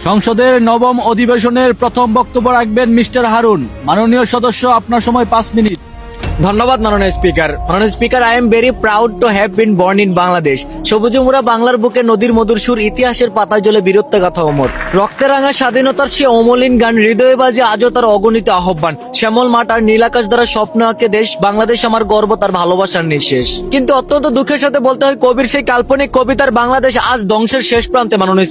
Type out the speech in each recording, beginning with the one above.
সংসদের নবম অধিবেশনের প্রথম বক্তব্য রাখবেন মিস্টার হারুন। মাননীয় সদস্য, আপনার সময় 5 মিনিট। ধন্যবাদ মাননীয় স্পিকার। মাননীয় speaker, I am very proud to have been born in Bangladesh. সবুজে মোরা বাংলার বুকে নদীর মধুর সুর, ইতিহাসের পাতায় জলে বীরত্ব গাথা অমর। রক্তে রাঙা স্বাধীনতার সে অমলিন গান, হৃদয়ে বাজে আজও তার অগণিত আহ্বান। শ্যামল মাঠ আর নীল আকাশ দ্বারা স্বপ্ন আঁকে দেশ, বাংলাদেশ আমার গর্ব, তার ভালোবাসার নিঃশেষ। কিন্তু অত্যন্ত দুঃখের সাথে বলতে হয়, কবির সেই কাল্পনিক কবিতার বাংলাদেশ আজ ধ্বংসের শেষ প্রান্তে। মাননীয়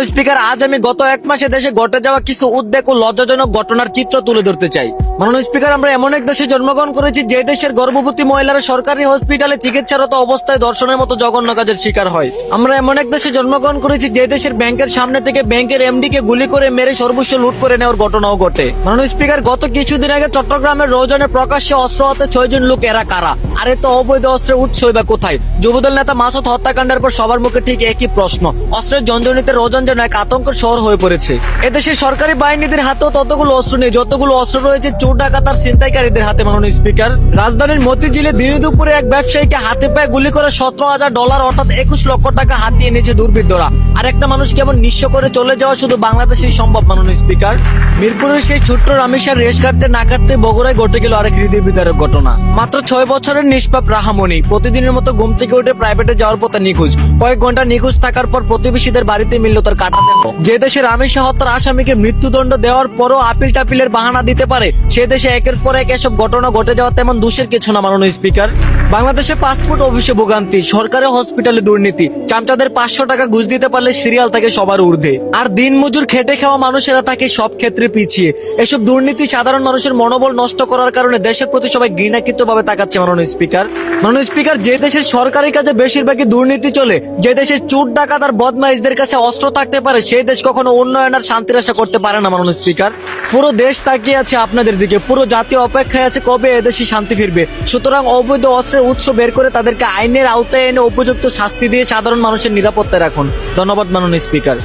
স্পিকার, আজ আমি গত 1 মাসে দেশে ঘটে যাওয়া কিছু উদ্বেগ ও লজ্জাজনক ঘটনার চিত্র তুলে ধরতে চাই। মাননীয় স্পিকার, আমরা এমন এক দেশে জন্মগ্রহণ করেছি যে দেশের গর্ভবতী মহিলারা সরকারি হসপিটালে চিকিৎসারত অবস্থায় ধর্ষণের মতো জঘন্য কাজের শিকার হয়। আমরা এমন এক দেশে জন্মগ্রহণ করেছি যে দেশের ব্যাংকের সামনে থেকে ব্যাংকের এমডি কে গুলি করে মেরে সর্বস্ব লুট করে নেওয়ার ঘটনাও ঘটে। মাননীয় স্পিকার, গত কিছুদিন আগে চট্টগ্রামের রৌজনে প্রকাশ্যে অস্ত্র হাতে 6 জন লোক, এরা কারা? আর এত অবৈধ অস্ত্রের উৎসই বা কোথায়? যুবদল নেতা মাসুদ হত্যাকাণ্ডের পর সবার মুখে ঠিক একই প্রশ্ন। অস্ত্রের জঞ্জনিতে রৌজন যেন এক আতঙ্কের শহর হয়ে পড়েছে। এদেশের সরকারি বাহিনীদের হাতেও ততগুলো অস্ত্র নেই যতগুলো অস্ত্র রয়েছে চোর ডাকাত আর ছিনতাইকারীদের হাতে। মাননীয় স্পিকার, রাজধানীর মতিঝিলে দিনে দুপুরে এক ব্যবসায়ীকে হাতে পায়ে গুলি করে $17,000 অর্থাৎ 21 লক্ষ টাকা হাতিয়ে নিয়েছে দুর্বৃত্তরা। আর একটা মানুষ কেমন নিঃস্ব করে চলে যাওয়া শুধু বাংলাদেশেই সম্ভব। মাননীয় স্পিকার, মিরপুরের সেই ছোট্ট রামেশার রেশ কাটতে না কাটতে বগুড়ায় ঘটে গেল আরেক হৃদয় বিদারক ঘটনা। মাত্র 6 বছরের নিষ্পাপ রাহামণি প্রতিদিনের মতো ঘুম থেকে উঠে প্রাইভেটে যাওয়ার পথে নিখোঁজ। কয়েক ঘন্টা নিখোঁজ থাকার পর প্রতিবেশীদের বাড়িতে মিলল তার কাটা দেহ। যে দেশে রামেশা হত্যার আসামিকে মৃত্যুদণ্ড দেওয়ার পরও আপিল টাপিলের বাহানা দিতে পারে, সে দেশে একের পর এক এসব ঘটনা ঘটে যাওয়া তেমন দোষের কিছু না। মাননীয় স্পিকার, বাংলাদেশে পাসপোর্ট অফিসে ভোগান্তি, সরকারি হসপিটালে দুর্নীতি, চামচাদের 500 টাকা ঘুষ দিতে পারলে সিরিয়াল থাকে সবার ঊর্ধ্বে, আর দিন মজুর খেটে খাওয়া মানুষেরা থাকে সব ক্ষেত্রে পিছিয়ে। এসব দুর্নীতি সাধারণ মানুষের মনোবল নষ্ট করার কারণে দেশের প্রতি সবাই ঘৃণাকৃত ভাবে তাকাচ্ছে। মাননীয় স্পিকার, যে দেশের সরকারি কাজে বেশিরভাগই দুর্নীতি চলে, যে দেশের চোর ডাকাত আর বদমাইশদের কাছে অস্ত্র থাকতে পারে, সেই দেশ কখনো উন্নয়ন আর শান্তির আশা করতে পারে না। মাননীয় স্পিকার, পুরো দেশ তাকিয়ে আছে আপনাদের দিকে, পুরো জাতীয় অপেক্ষায় আছে কবে এদেশে শান্তি ফিরবে। সুতরাং অবৈধ অস্ত্রের উৎস বের করে তাদেরকে আইনের আওতায় এনে উপযুক্ত শাস্তি দিয়ে সাধারণ মানুষের নিরাপত্তায় রাখুন। ধন্যবাদ মাননীয় স্পিকার।